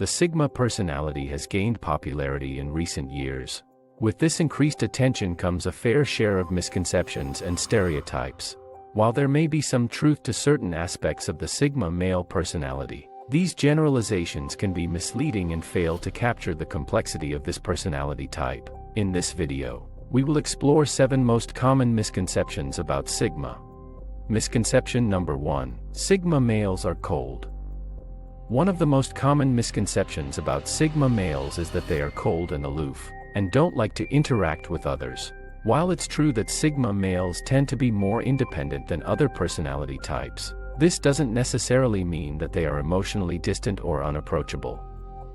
The Sigma personality has gained popularity in recent years. With this increased attention comes a fair share of misconceptions and stereotypes. While there may be some truth to certain aspects of the Sigma male personality, these generalizations can be misleading and fail to capture the complexity of this personality type. In this video, we will explore 7 most common misconceptions about Sigma. Misconception number 1. Sigma males are cold. One of the most common misconceptions about Sigma males is that they are cold and aloof, and don't like to interact with others. While it's true that Sigma males tend to be more independent than other personality types, this doesn't necessarily mean that they are emotionally distant or unapproachable.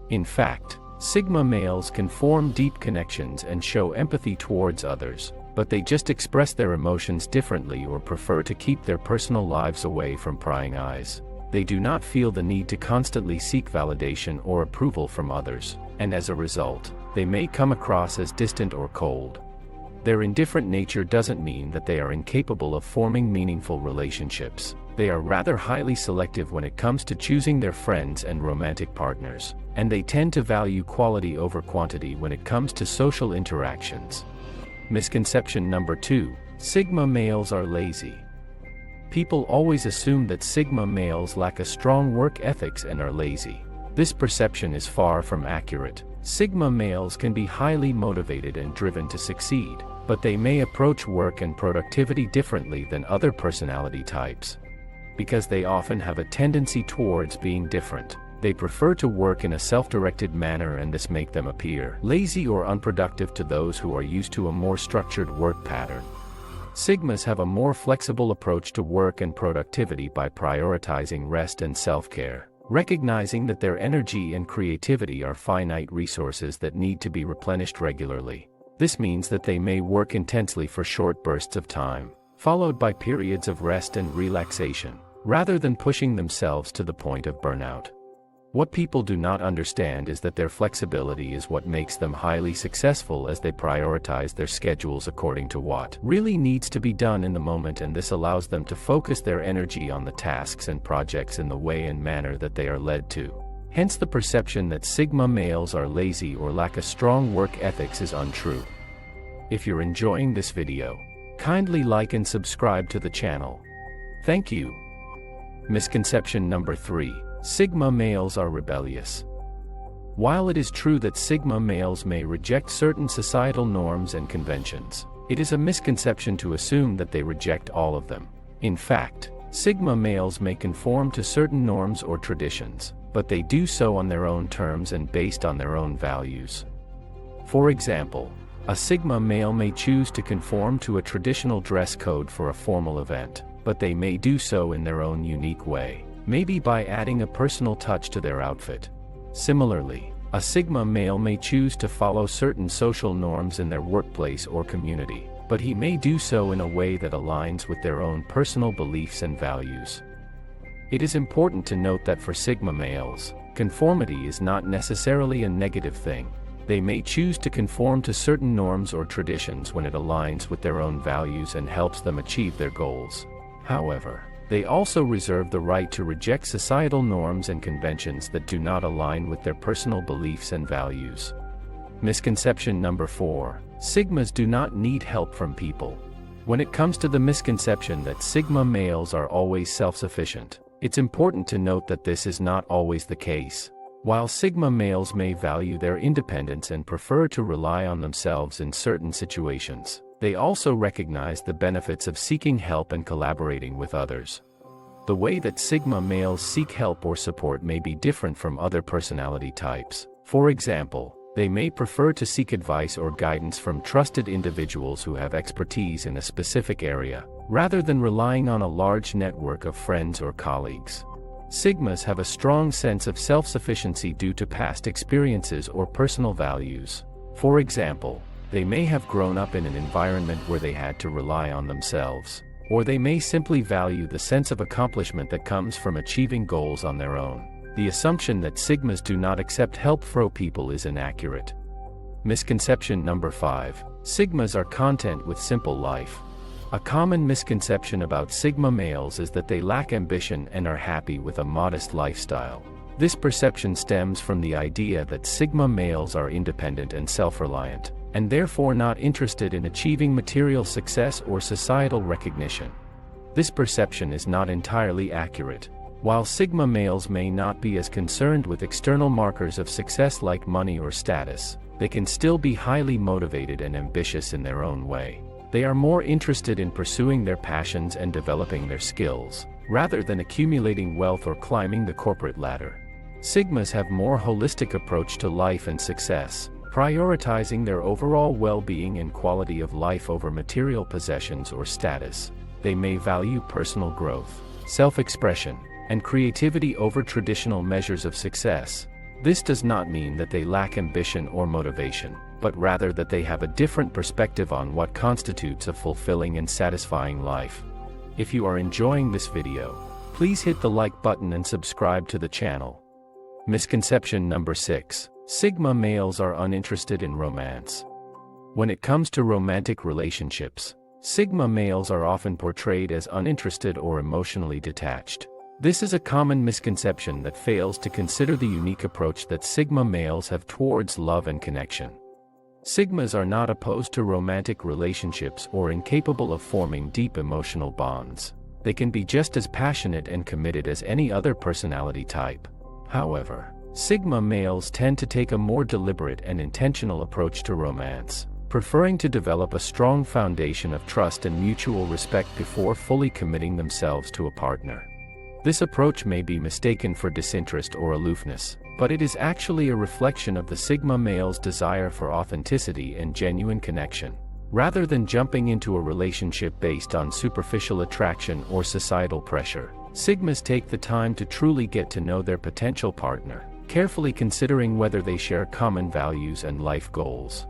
In fact, Sigma males can form deep connections and show empathy towards others, but they just express their emotions differently or prefer to keep their personal lives away from prying eyes. They do not feel the need to constantly seek validation or approval from others, and as a result, they may come across as distant or cold. Their indifferent nature doesn't mean that they are incapable of forming meaningful relationships. They are rather highly selective when it comes to choosing their friends and romantic partners, and they tend to value quality over quantity when it comes to social interactions. Misconception number 2. Sigma males are lazy. People always assume that Sigma males lack a strong work ethics and are lazy. This perception is far from accurate. Sigma males can be highly motivated and driven to succeed, but they may approach work and productivity differently than other personality types. Because they often have a tendency towards being different, they prefer to work in a self-directed manner, and this makes them appear lazy or unproductive to those who are used to a more structured work pattern. Sigmas have a more flexible approach to work and productivity by prioritizing rest and self-care, recognizing that their energy and creativity are finite resources that need to be replenished regularly. This means that they may work intensely for short bursts of time, followed by periods of rest and relaxation, rather than pushing themselves to the point of burnout. What people do not understand is that their flexibility is what makes them highly successful, as they prioritize their schedules according to what really needs to be done in the moment, and this allows them to focus their energy on the tasks and projects in the way and manner that they are led to. Hence, the perception that Sigma males are lazy or lack a strong work ethics is untrue. If you're enjoying this video, kindly like and subscribe to the channel. Thank you. Misconception number 3. Sigma males are rebellious. While it is true that Sigma males may reject certain societal norms and conventions, it is a misconception to assume that they reject all of them. In fact, Sigma males may conform to certain norms or traditions, but they do so on their own terms and based on their own values. For example, a Sigma male may choose to conform to a traditional dress code for a formal event, but they may do so in their own unique way, maybe by adding a personal touch to their outfit. Similarly, a Sigma male may choose to follow certain social norms in their workplace or community, but he may do so in a way that aligns with their own personal beliefs and values. It is important to note that for Sigma males, conformity is not necessarily a negative thing. They may choose to conform to certain norms or traditions when it aligns with their own values and helps them achieve their goals. However, they also reserve the right to reject societal norms and conventions that do not align with their personal beliefs and values. Misconception number 4. Sigmas do not need help from people. When it comes to the misconception that Sigma males are always self-sufficient, it's important to note that this is not always the case. While Sigma males may value their independence and prefer to rely on themselves in certain situations, they also recognize the benefits of seeking help and collaborating with others. The way that Sigma males seek help or support may be different from other personality types. For example, they may prefer to seek advice or guidance from trusted individuals who have expertise in a specific area, rather than relying on a large network of friends or colleagues. Sigmas have a strong sense of self-sufficiency due to past experiences or personal values. For example, they may have grown up in an environment where they had to rely on themselves, or they may simply value the sense of accomplishment that comes from achieving goals on their own. The assumption that Sigmas do not accept help from people is inaccurate. Misconception number 5. Sigmas are content with simple life. A common misconception about Sigma males is that they lack ambition and are happy with a modest lifestyle. This perception stems from the idea that Sigma males are independent and self-reliant, and therefore not interested in achieving material success or societal recognition. This perception is not entirely accurate. While Sigma males may not be as concerned with external markers of success like money or status, they can still be highly motivated and ambitious in their own way. They are more interested in pursuing their passions and developing their skills, rather than accumulating wealth or climbing the corporate ladder. Sigmas have more holistic approach to life and success, prioritizing their overall well-being and quality of life over material possessions or status. They may value personal growth, self-expression, and creativity over traditional measures of success. This does not mean that they lack ambition or motivation, but rather that they have a different perspective on what constitutes a fulfilling and satisfying life. If you are enjoying this video, please hit the like button and subscribe to the channel. Misconception number 6. Sigma males are uninterested in romance. When it comes to romantic relationships, Sigma males are often portrayed as uninterested or emotionally detached. This is a common misconception that fails to consider the unique approach that Sigma males have towards love and connection. Sigmas are not opposed to romantic relationships or incapable of forming deep emotional bonds. They can be just as passionate and committed as any other personality type. However, Sigma males tend to take a more deliberate and intentional approach to romance, preferring to develop a strong foundation of trust and mutual respect before fully committing themselves to a partner. This approach may be mistaken for disinterest or aloofness, but it is actually a reflection of the Sigma male's desire for authenticity and genuine connection. Rather than jumping into a relationship based on superficial attraction or societal pressure, Sigmas take the time to truly get to know their potential partner, carefully considering whether they share common values and life goals.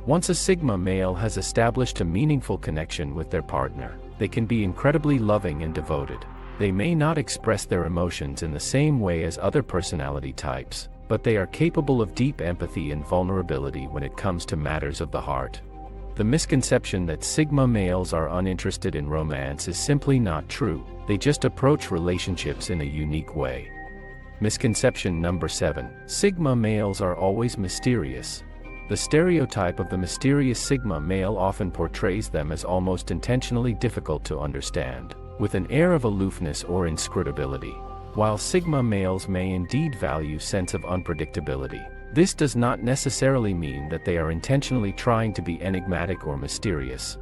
Once a Sigma male has established a meaningful connection with their partner, they can be incredibly loving and devoted. They may not express their emotions in the same way as other personality types, but they are capable of deep empathy and vulnerability when it comes to matters of the heart. The misconception that Sigma males are uninterested in romance is simply not true. They just approach relationships in a unique way. Misconception number 7. Sigma males are always mysterious. The stereotype of the mysterious Sigma male often portrays them as almost intentionally difficult to understand, with an air of aloofness or inscrutability. While Sigma males may indeed value sense of unpredictability, this does not necessarily mean that they are intentionally trying to be enigmatic or mysterious.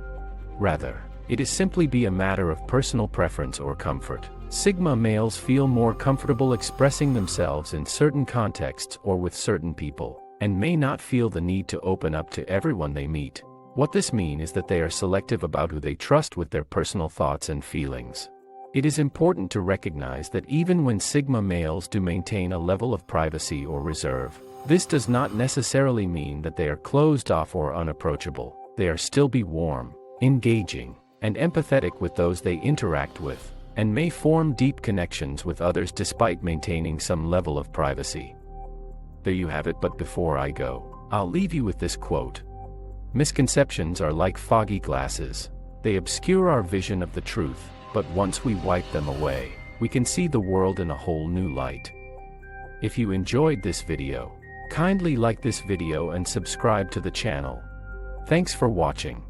Rather, it is simply a matter of personal preference or comfort. Sigma males feel more comfortable expressing themselves in certain contexts or with certain people, and may not feel the need to open up to everyone they meet. What this means is that they are selective about who they trust with their personal thoughts and feelings. It is important to recognize that even when Sigma males do maintain a level of privacy or reserve, this does not necessarily mean that they are closed off or unapproachable. They are still warm, engaging, and empathetic with those they interact with, and may form deep connections with others despite maintaining some level of privacy. There you have it, but before I go, I'll leave you with this quote. Misconceptions are like foggy glasses. They obscure our vision of the truth, but once we wipe them away, we can see the world in a whole new light. If you enjoyed this video, kindly like this video and subscribe to the channel. Thanks for watching.